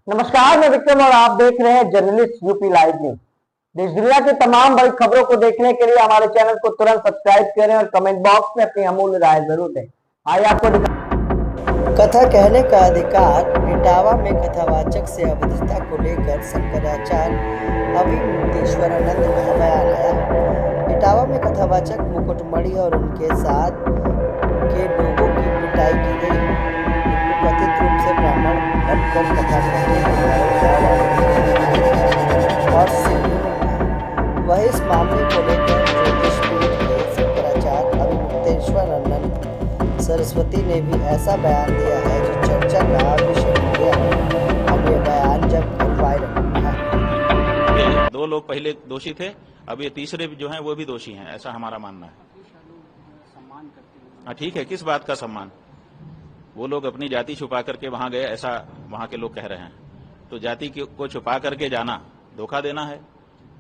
नमस्कार, मैं विक्रम और आप देख रहे हैं जर्नलिस्ट यूपी लाइव न्यूज। देश दुनिया की तमाम बड़ी खबरों को देखने के लिए हमारे चैनल को तुरंत सब्सक्राइब करें और कमेंट बॉक्स में अपनी अमूल्य राय जरूर दें। आइए आपको कथा कहने का अधिकार। इटावा में कथावाचक से अवैधता को लेकर शंकराचार्य अविमुक्तेश्वरानंद का बयान आया। इटावा में कथावाचक मुकुटमणि और उनके साथ के लोगों की पिटाई की गई। इनको कथित रूप से ब्राह्मण बनकर कथा और वह इस मामले को लेकर ज्योतिषपीठ के शंकराचार्य अविमुक्तेश्वरानंद सरस्वती ने भी ऐसा बयान दिया है जो चर्चा का विषय हो गया। अब ये बयान जब वायरल है। दो लोग पहले दोषी थे, अब ये तीसरे जो हैं वो भी दोषी हैं, ऐसा हमारा मानना है। हाँ ठीक है, किस बात का सम्मान? वो लोग अपनी जाति छुपा करके वहां गए, ऐसा वहां के लोग कह रहे हैं। तो जाति को छुपा करके जाना धोखा देना है।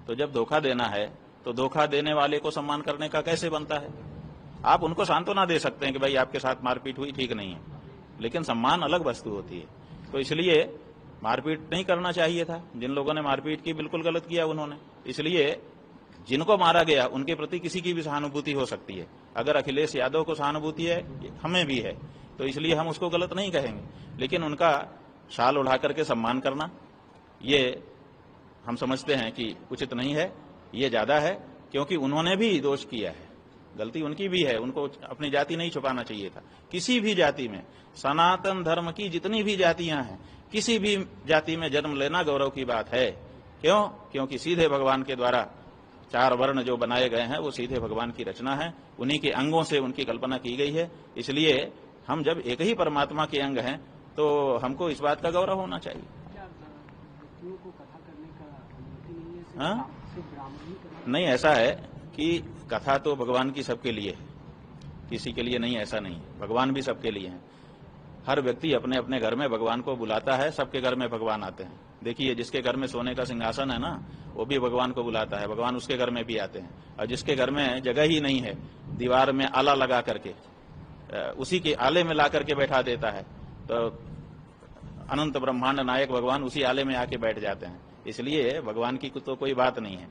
तो जब धोखा देना है तो धोखा देने वाले को सम्मान करने का कैसे बनता है? आप उनको सांत्वना दे सकते हैं कि भाई आपके साथ मारपीट हुई, ठीक नहीं है, लेकिन सम्मान अलग वस्तु होती है। तो इसलिए मारपीट नहीं करना चाहिए था। जिन लोगों ने मारपीट की बिल्कुल गलत किया उन्होंने। इसलिए जिनको मारा गया उनके प्रति किसी की भी सहानुभूति हो सकती है। अगर अखिलेश यादव को सहानुभूति है, हमें भी है, तो इसलिए हम उसको गलत नहीं कहेंगे। लेकिन उनका शाल उड़ा करके सम्मान करना, ये हम समझते हैं कि उचित नहीं है, ये ज्यादा है, क्योंकि उन्होंने भी दोष किया है, गलती उनकी भी है। उनको अपनी जाति नहीं छुपाना चाहिए था। किसी भी जाति में, सनातन धर्म की जितनी भी जातियां हैं, किसी भी जाति में जन्म लेना गौरव की बात है। क्यों? क्योंकि सीधे भगवान के द्वारा 4 वर्ण जो बनाए गए हैं वो सीधे भगवान की रचना है, उन्हीं के अंगों से उनकी कल्पना की गई है। इसलिए हम जब एक ही परमात्मा के अंग हैं तो हमको इस बात का गौरव होना चाहिए। हाँ? नहीं, ऐसा है कि कथा तो भगवान की सबके लिए है, किसी के लिए नहीं, ऐसा नहीं। भगवान भी सबके लिए है। हर व्यक्ति अपने अपने घर में भगवान को बुलाता है, सबके घर में भगवान आते हैं। देखिए, जिसके घर में सोने का सिंहासन है ना, वो भी भगवान को बुलाता है, भगवान उसके घर में भी आते हैं। और जिसके घर में जगह ही नहीं है, दीवार में आला लगा करके उसी के आले में ला करके बैठा देता है, तो अनंत ब्रह्मांड नायक भगवान उसी आले में आके बैठ जाते हैं। इसलिए भगवान की तो कोई बात नहीं है।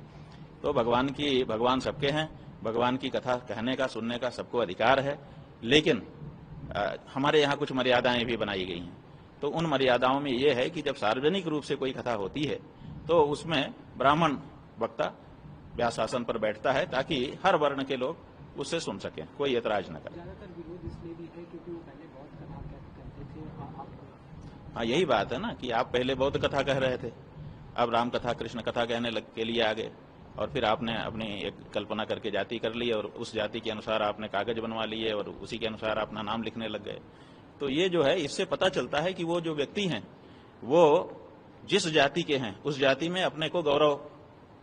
तो भगवान सबके हैं। भगवान की कथा कहने का, सुनने का सबको अधिकार है। लेकिन हमारे यहाँ कुछ मर्यादाएं भी बनाई गई हैं। तो उन मर्यादाओं में यह है कि जब सार्वजनिक रूप से कोई कथा होती है तो उसमें ब्राह्मण वक्ता व्यासासन पर बैठता है, ताकि हर वर्ण के लोग उससे सुन सकें, कोई ऐतराज न करे। हाँ, यही बात है ना कि आप पहले बहुत कथा कह रहे थे, अब राम कथा, कृष्ण कथा कहने के लिए आ गए, और फिर आपने अपनी एक कल्पना करके जाति कर ली और उस जाति के अनुसार आपने कागज बनवा लिए और उसी के अनुसार अपना नाम लिखने लग गए। तो ये जो है, इससे पता चलता है कि वो जो व्यक्ति हैं वो जिस जाति के हैं उस जाति में अपने को गौरव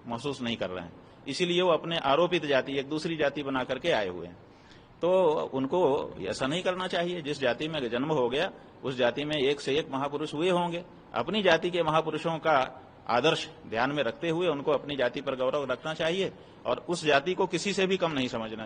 महसूस नहीं कर रहे हैं। इसीलिए वो अपने आरोपित जाति, एक दूसरी जाति बना करके आए हुए हैं। तो उनको ऐसा नहीं करना चाहिए। जिस जाति में जन्म हो गया उस जाति में एक से एक महापुरुष हुए होंगे। अपनी जाति के महापुरुषों का आदर्श ध्यान में रखते हुए उनको अपनी जाति पर गौरव रखना चाहिए और उस जाति को किसी से भी कम नहीं समझना